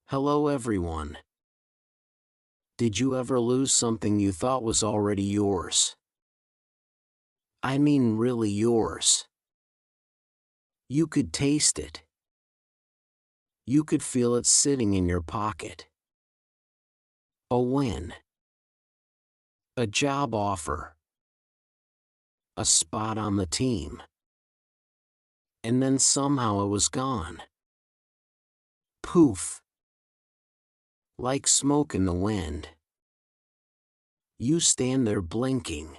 Hello everyone. Did you ever lose something you thought was already yours? I mean really yours. You could taste it. You could feel it sitting in your pocket. A win. A job offer. A spot on the team. And then somehow it was gone. Poof. Like smoke in the wind. You stand there blinking,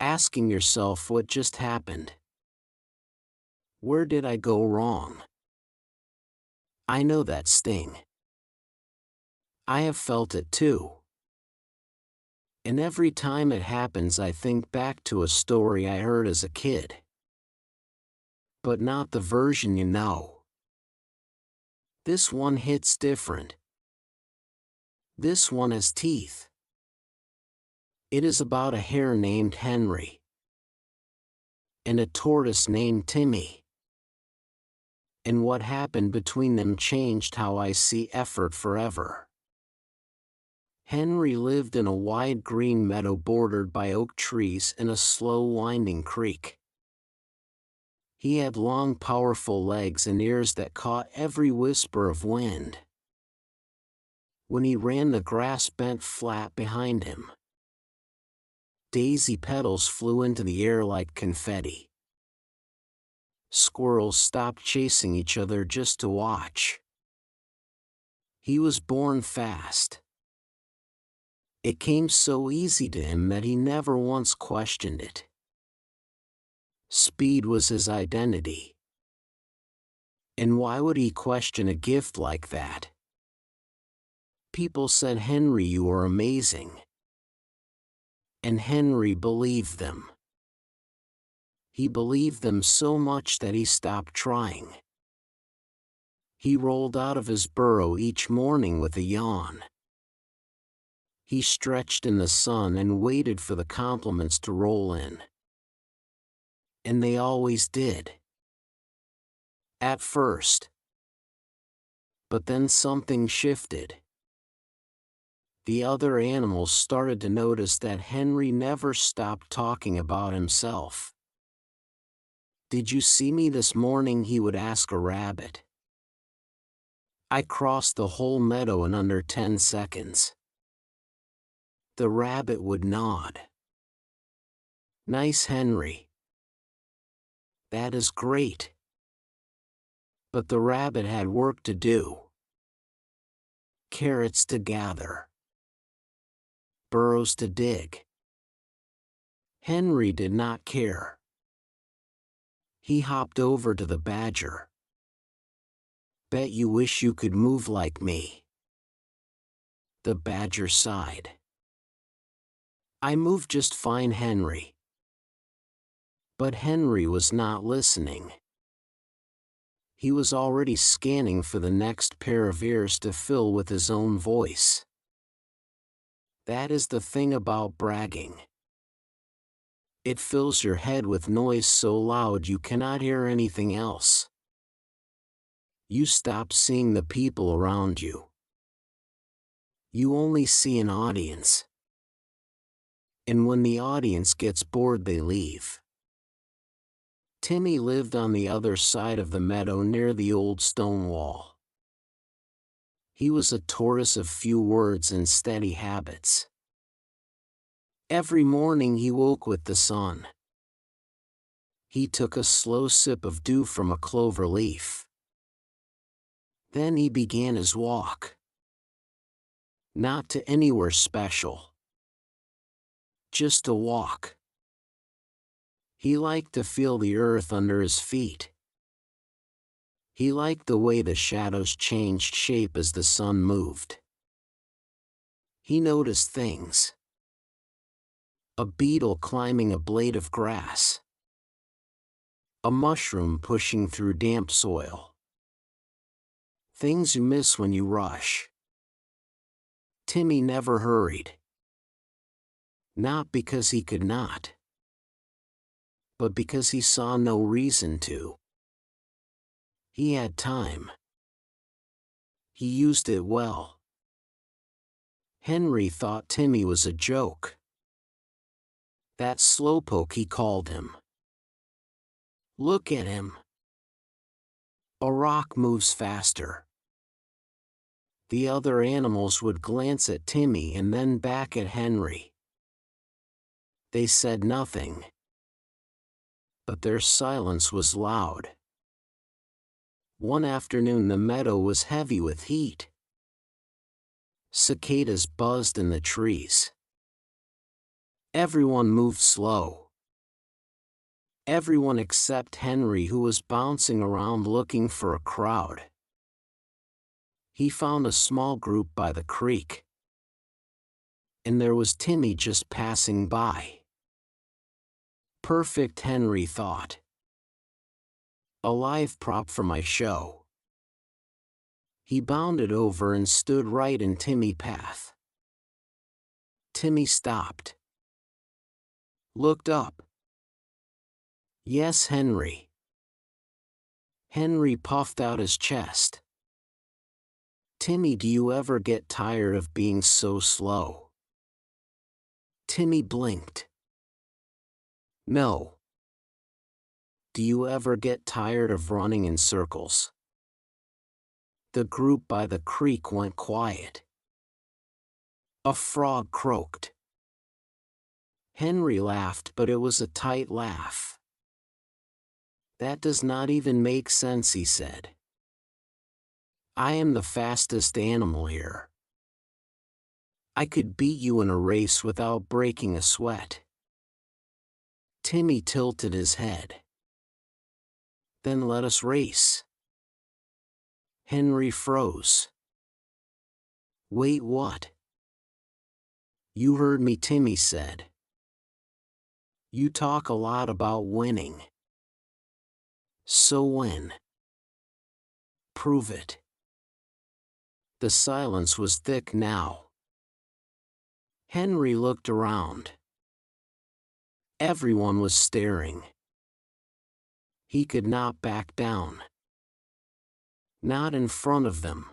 asking yourself what just happened. Where did I go wrong? I know that sting. I have felt it too. And every time it happens I think back to a story I heard as a kid. But not the version you know. This one hits different. This one has teeth. It is about a hare named Henry and a tortoise named Timmy. And what happened between them changed how I see effort forever. Henry lived in a wide green meadow bordered by oak trees and a slow winding creek. He had long powerful legs and ears that caught every whisper of wind. When he ran, the grass bent flat behind him. Daisy petals flew into the air like confetti. Squirrels stopped chasing each other just to watch. He was born fast. It came so easy to him that he never once questioned it. Speed was his identity. And why would he question a gift like that? People said, "Henry, you are amazing." And Henry believed them. He believed them so much that he stopped trying. He rolled out of his burrow each morning with a yawn. He stretched in the sun and waited for the compliments to roll in. And they always did. At first. But then something shifted. The other animals started to notice that Henry never stopped talking about himself. "Did you see me this morning?" he would ask a rabbit. "I crossed the whole meadow in under 10 seconds. The rabbit would nod. "Nice, Henry. That is great." But the rabbit had work to do. Carrots to gather. Burrows to dig. Henry did not care. He hopped over to the badger. "Bet you wish you could move like me." The badger sighed. "I move just fine, Henry." But Henry was not listening. He was already scanning for the next pair of ears to fill with his own voice. That is the thing about bragging. It fills your head with noise so loud you cannot hear anything else. You stop seeing the people around you. You only see an audience. And when the audience gets bored, they leave. Timmy lived on the other side of the meadow near the old stone wall. He was a tortoise of few words and steady habits. Every morning he woke with the sun. He took a slow sip of dew from a clover leaf. Then he began his walk. Not to anywhere special. Just a walk. He liked to feel the earth under his feet. He liked the way the shadows changed shape as the sun moved. He noticed things. A beetle climbing a blade of grass. A mushroom pushing through damp soil. Things you miss when you rush. Timmy never hurried. Not because he could not, but because he saw no reason to. He had time. He used it well. Henry thought Timmy was a joke. That slowpoke, he called him. Look at him. A rock moves faster. The other animals would glance at Timmy and then back at Henry. They said nothing. But their silence was loud. One afternoon the meadow was heavy with heat. Cicadas buzzed in the trees. Everyone moved slow. Everyone except Henry, who was bouncing around looking for a crowd. He found a small group by the creek. And there was Timmy just passing by. Perfect, Henry thought. A live prop for my show. He bounded over and stood right in Timmy's path. Timmy stopped. Looked up. Yes, Henry. Henry puffed out his chest. Timmy, do you ever get tired of being so slow? Timmy blinked. No. Do you ever get tired of running in circles? The group by the creek went quiet. A frog croaked. Henry laughed, but it was a tight laugh. That does not even make sense, he said. I am the fastest animal here. I could beat you in a race without breaking a sweat. Timmy tilted his head. Then let us race. Henry froze. Wait, what? You heard me, Timmy said. You talk a lot about winning. So when? Prove it. The silence was thick now. Henry looked around. Everyone was staring. He could not back down. Not in front of them.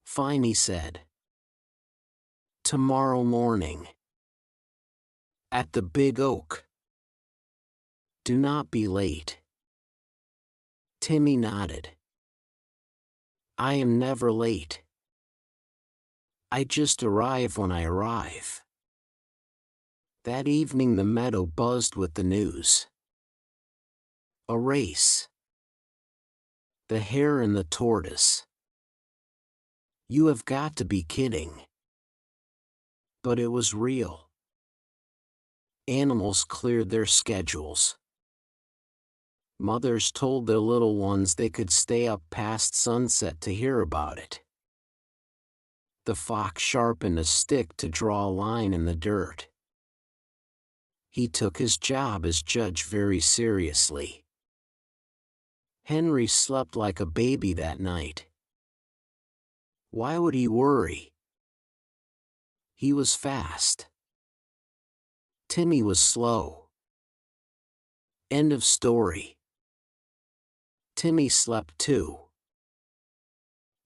Fine, he said. Tomorrow morning. At the big oak. Do not be late. Timmy nodded. I am never late. I just arrive when I arrive. That evening the meadow buzzed with the news. A race. The hare and the tortoise. You have got to be kidding. But it was real. Animals cleared their schedules. Mothers told their little ones they could stay up past sunset to hear about it. The fox sharpened a stick to draw a line in the dirt. He took his job as judge very seriously. Henry slept like a baby that night. Why would he worry? He was fast. Timmy was slow. End of story. Timmy slept too.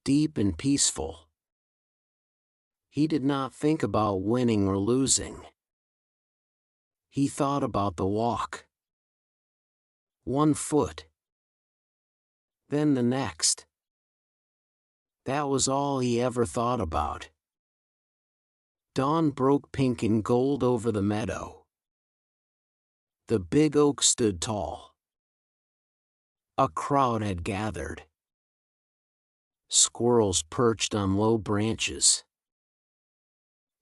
Deep and peaceful. He did not think about winning or losing. He thought about the walk. 1 foot. Then the next. That was all he ever thought about. Dawn broke pink and gold over the meadow. The big oak stood tall. A crowd had gathered. Squirrels perched on low branches.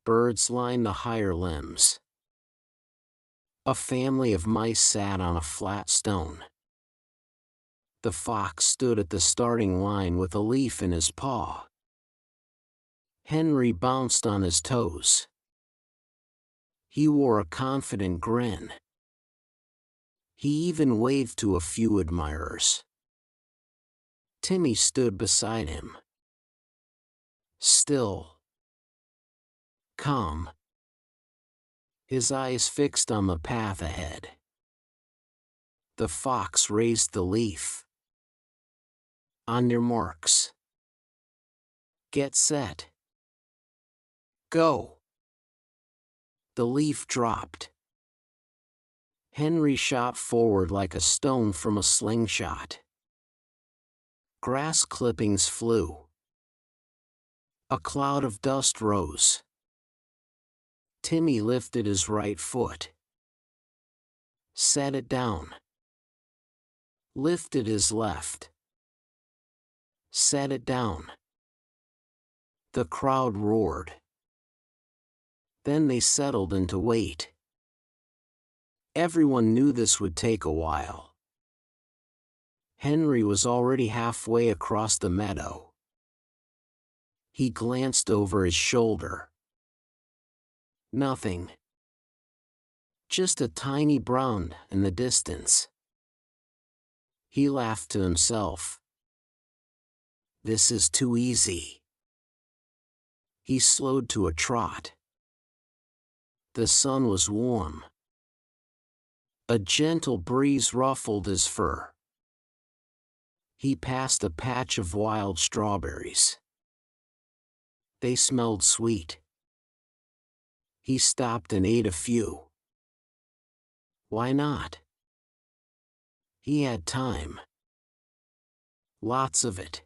Birds lined the higher limbs. A family of mice sat on a flat stone. The fox stood at the starting line with a leaf in his paw. Henry bounced on his toes. He wore a confident grin. He even waved to a few admirers. Timmy stood beside him. Still. Calm. His eyes fixed on the path ahead. The fox raised the leaf. On your marks. Get set. Go. The leaf dropped. Henry shot forward like a stone from a slingshot. Grass clippings flew. A cloud of dust rose. Timmy lifted his right foot. Set it down. Lifted his left. Set it down. The crowd roared. Then they settled into wait. Everyone knew this would take a while. Henry was already halfway across the meadow. He glanced over his shoulder. Nothing. Just a tiny brown in the distance. He laughed to himself. This is too easy. He slowed to a trot. The sun was warm. A gentle breeze ruffled his fur. He passed a patch of wild strawberries. They smelled sweet. He stopped and ate a few. Why not? He had time. Lots of it.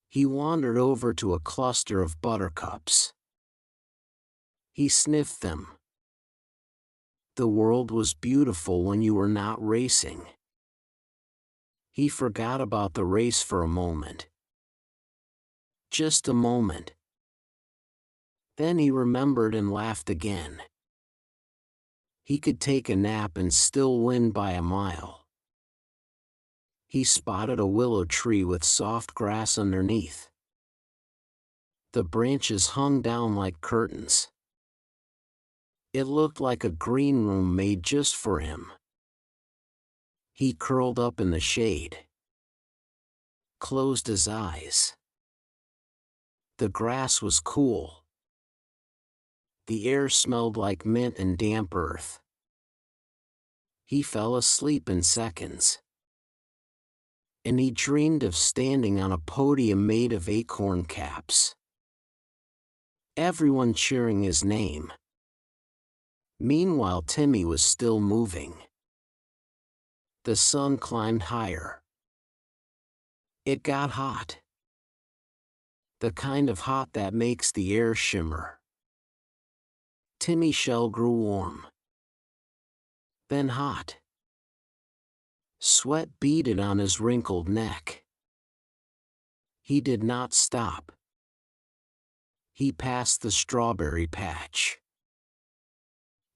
He wandered over to a cluster of buttercups. He sniffed them. The world was beautiful when you were not racing. He forgot about the race for a moment. Just a moment. Then he remembered and laughed again. He could take a nap and still win by a mile. He spotted a willow tree with soft grass underneath. The branches hung down like curtains. It looked like a green room made just for him. He curled up in the shade. Closed his eyes. The grass was cool. The air smelled like mint and damp earth. He fell asleep in seconds. And he dreamed of standing on a podium made of acorn caps. Everyone cheering his name. Meanwhile, Timmy was still moving. The sun climbed higher. It got hot. The kind of hot that makes the air shimmer. Timmy's shell grew warm. Then hot. Sweat beaded on his wrinkled neck. He did not stop. He passed the strawberry patch.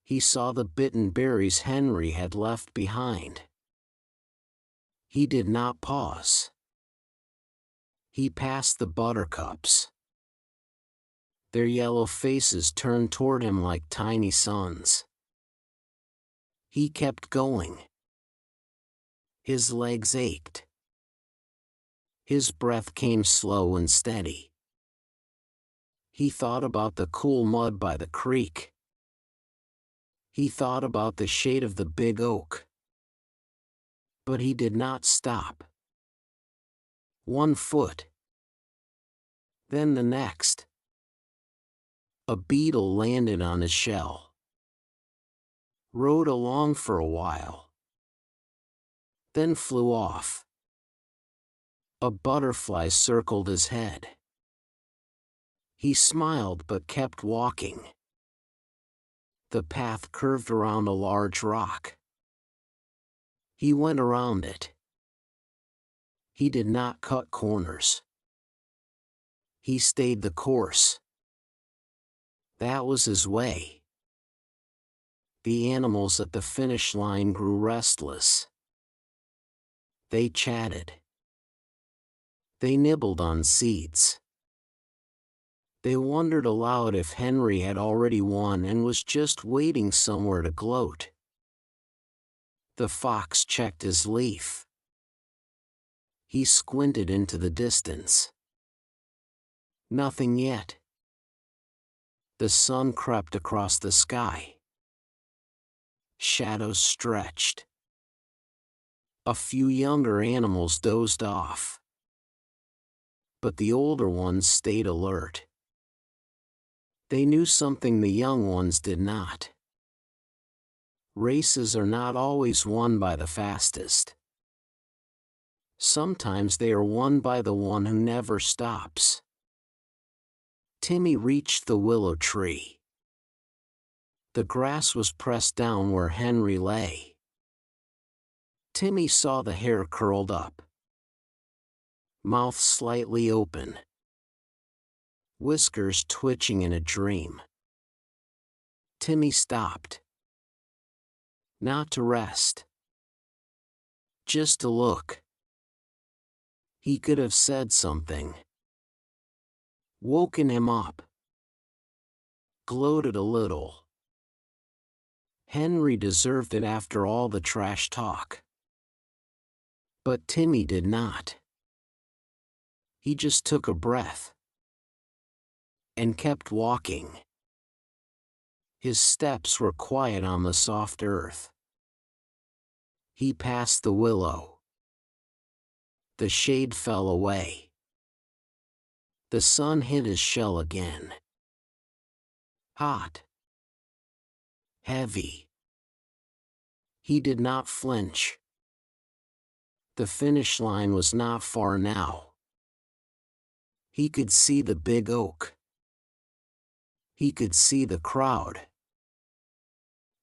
He saw the bitten berries Henry had left behind. He did not pause. He passed the buttercups. Their yellow faces turned toward him like tiny suns. He kept going. His legs ached. His breath came slow and steady. He thought about the cool mud by the creek. He thought about the shade of the big oak. But he did not stop. 1 foot. Then the next. A beetle landed on his shell. Rode along for a while. Then flew off. A butterfly circled his head. He smiled but kept walking. The path curved around a large rock. He went around it. He did not cut corners. He stayed the course. That was his way. The animals at the finish line grew restless. They chatted. They nibbled on seeds. They wondered aloud if Henry had already won and was just waiting somewhere to gloat. The fox checked his leaf. He squinted into the distance. Nothing yet. The sun crept across the sky. Shadows stretched. A few younger animals dozed off. but the older ones stayed alert. They knew something the young ones did not. Races are not always won by the fastest. Sometimes they are won by the one who never stops. Timmy reached the willow tree. The grass was pressed down where Henry lay. Timmy saw the hair curled up, mouth slightly open, whiskers twitching in a dream. Timmy stopped. Not to rest, just to look. He could have said something, woken him up, gloated a little. Henry deserved it after all the trash talk. But Timmy did not. He just took a breath and kept walking. His steps were quiet on the soft earth. He passed the willow. The shade fell away. The sun hit his shell again. Hot. Heavy. He did not flinch. The finish line was not far now. He could see the big oak. He could see the crowd.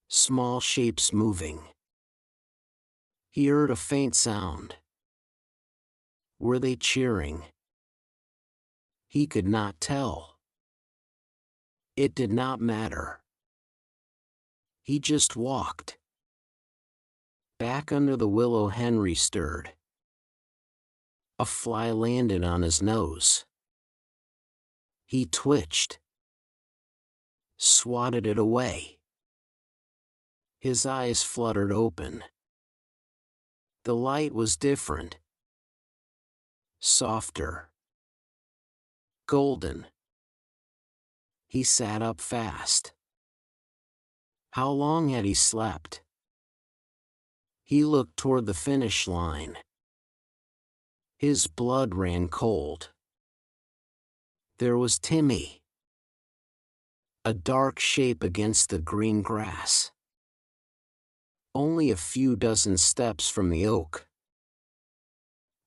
Small shapes moving. He heard a faint sound. Were they cheering? He could not tell. It did not matter. He just walked. Back under the willow, Henry stirred. A fly landed on his nose. He twitched, swatted it away. His eyes fluttered open. The light was different. Softer. Golden. He sat up fast. How long had he slept? He looked toward the finish line. His blood ran cold. There was Timmy. A dark shape against the green grass. Only a few dozen steps from the oak.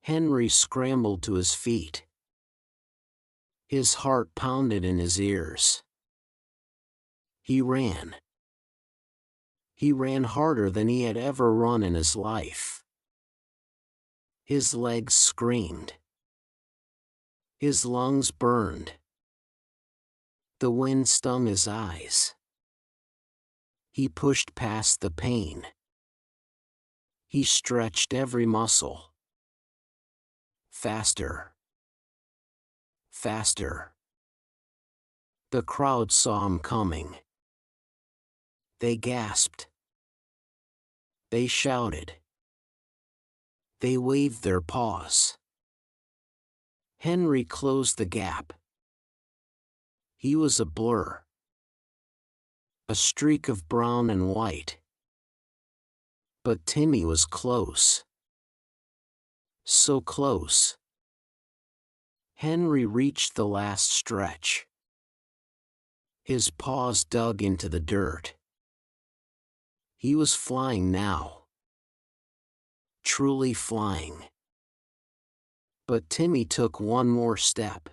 Henry scrambled to his feet. His heart pounded in his ears. He ran. He ran harder than he had ever run in his life. His legs screamed. His lungs burned. The wind stung his eyes. He pushed past the pain. He stretched every muscle. Faster. Faster. The crowd saw him coming. They gasped. They shouted. They waved their paws. Henry closed the gap. He was a blur. A streak of brown and white. But Timmy was close. So close. Henry reached the last stretch. His paws dug into the dirt. He was flying now. Truly flying. But Timmy took one more step.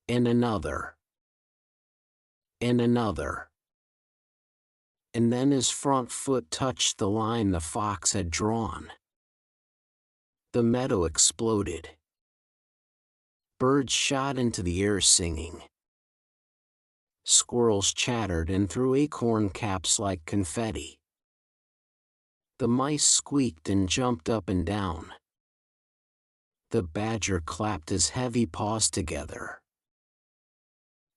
And another. And another. And then his front foot touched the line the fox had drawn. The meadow exploded. Birds shot into the air singing. Squirrels chattered and threw acorn caps like confetti. The mice squeaked and jumped up and down. The badger clapped his heavy paws together.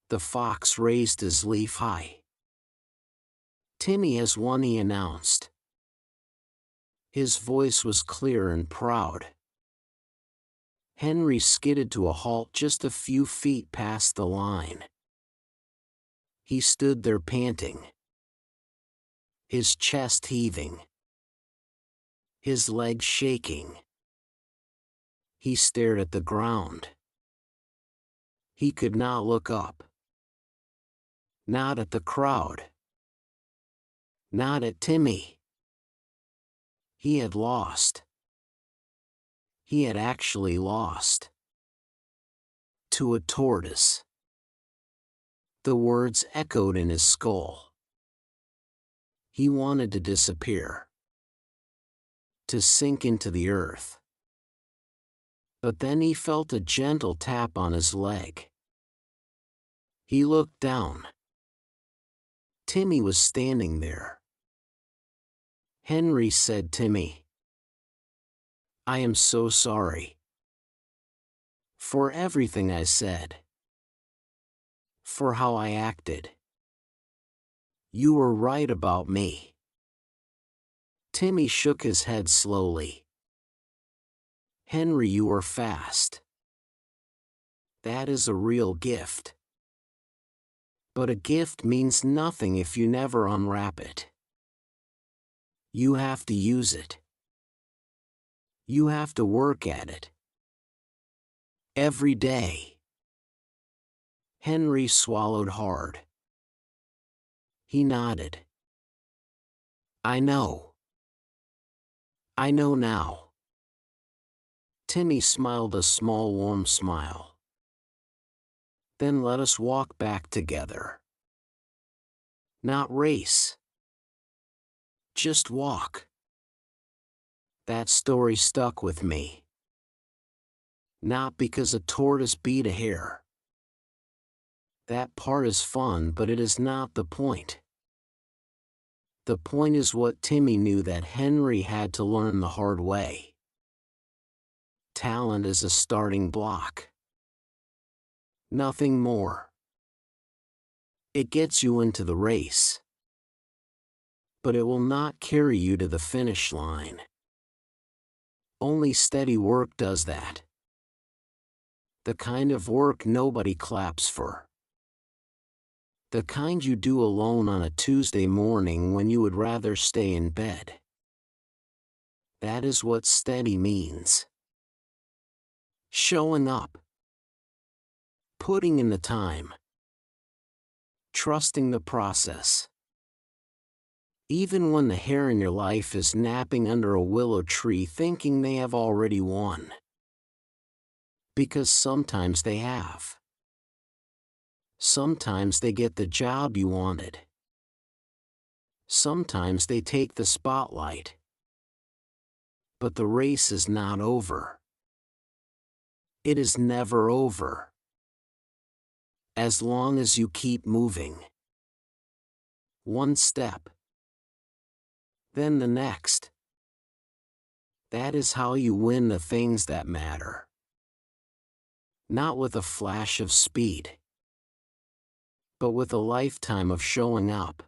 The fox raised his leaf high. Timmy has won, he announced. His voice was clear and proud. Henry skidded to a halt just a few feet past the line. He stood there panting. His chest heaving. His legs shaking. He stared at the ground. He could not look up. Not at the crowd. Not at Timmy. He had lost. He had actually lost. To a tortoise. The words echoed in his skull. He wanted to disappear. To sink into the earth. But then he felt a gentle tap on his leg. He looked down. Timmy was standing there. Henry said, "Timmy, I am so sorry. For everything I said. For how I acted. You were right about me." Timmy shook his head slowly. "Henry, you are fast. That is a real gift. But a gift means nothing if you never unwrap it. You have to use it. You have to work at it. Every day." Henry swallowed hard. He nodded. "I know. I know now." Timmy smiled a small warm smile. "Then let us walk back together. Not race. Just walk." That story stuck with me. Not because a tortoise beat a hare. That part is fun, but it is not the point. The point is what Timmy knew that Henry had to learn the hard way. Talent is a starting block. Nothing more. It gets you into the race. But it will not carry you to the finish line. Only steady work does that. The kind of work nobody claps for. The kind you do alone on a Tuesday morning when you would rather stay in bed. That is what steady means. Showing up. Putting in the time. Trusting the process. Even when the hare in your life is napping under a willow tree thinking they have already won. Because sometimes they have. Sometimes they get the job you wanted. Sometimes they take the spotlight. But the race is not over. It is never over. As long as you keep moving. One step. Then the next. That is how you win the things that matter. Not with a flash of speed. But with a lifetime of showing up.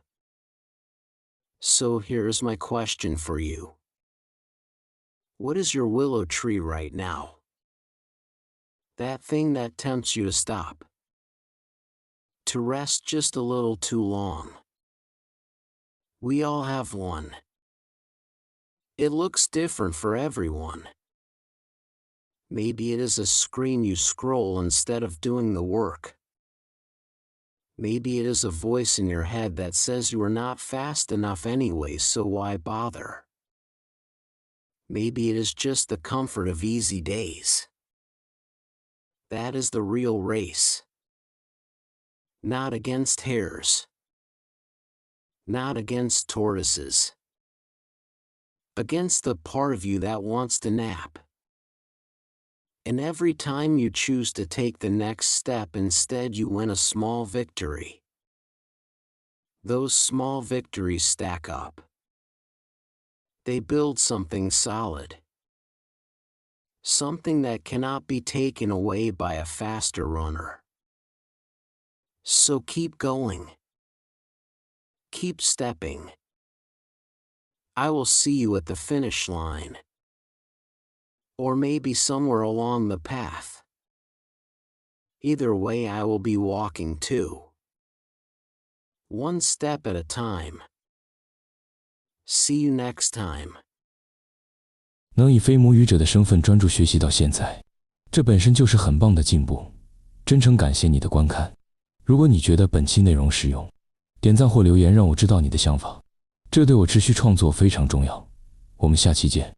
So here's my question for you. What is your willow tree right now? That thing that tempts you to stop. To rest just a little too long. We all have one. It looks different for everyone. Maybe it is a screen you scroll instead of doing the work. Maybe it is a voice in your head that says you are not fast enough anyway, so why bother? Maybe it is just the comfort of easy days. That is the real race. Not against hares. Not against tortoises. Against the part of you that wants to nap. And every time you choose to take the next step, instead you win a small victory. Those small victories stack up. They build something solid. Something that cannot be taken away by a faster runner. So keep going. Keep stepping. I will see you at the finish line. Or maybe somewhere along the path. Either way, I will be walking too. One step at a time. See you next time. 能以非母语者的身份专注学习到现在，这本身就是很棒的进步。真诚感谢你的观看。如果你觉得本期内容实用，点赞或留言让我知道你的想法，这对我持续创作非常重要。我们下期见。